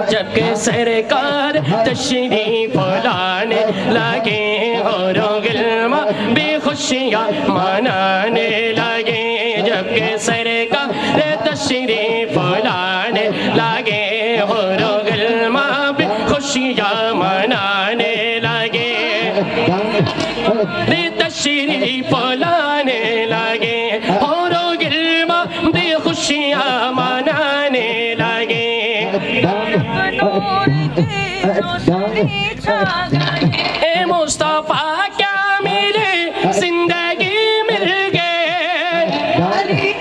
جب کہ سرکار تشریف لانے لگے اور غلام بھی خوشیاں منانے لگے جب کہ سرکار تشریف لانے لگے اور غلام بھی خوشیاں منانے لگے تشریف لانے لگے اور غلام بھی خوشیاں منانے لگے اے مصطفیٰ کیا ملے زندگی مل گئے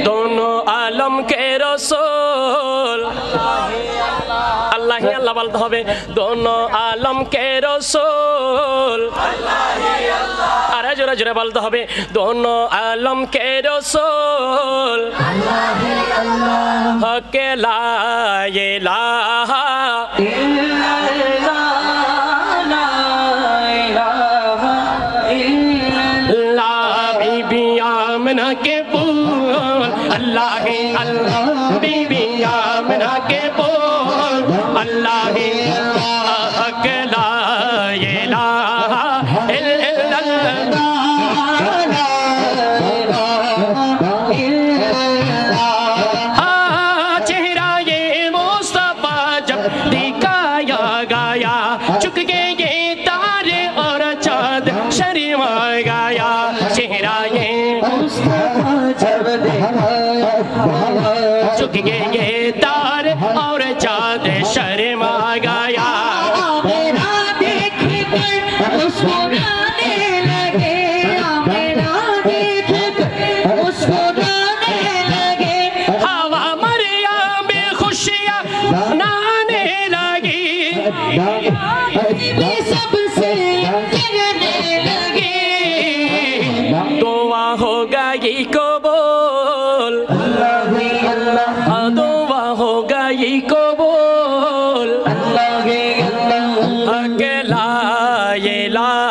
دونوں عالم کے رسول اللہ ہی اللہ بولتے ہوئے دونوں عالم کے رسول ارے جورے جورے بولتے ہوئے دونوں عالم کے رسول حق لا الہ الا اللہ بی بی آمنہ کے پول اللہ اللہ بی بی آمنہ کے پول اللہ حق لا الہ الا اللہ چہرہ یہ مصطفیٰ جب دکھایا گیا چک گئے یہ تارے اور چاند شرما گیا چہرہ یہ مصطفیٰ جب دکھایا چک گئے یہ تارے اور چاند شرما گیا میرا دیکھ کر مسکرانے لگے میرا دیکھ کر مسکرانے لگے ہوا مریم میں خوشیاں نانے لگی سب سے کہنے لگی دعا ہو گئی قبول دعا ہو گئی قبول حق لا الہ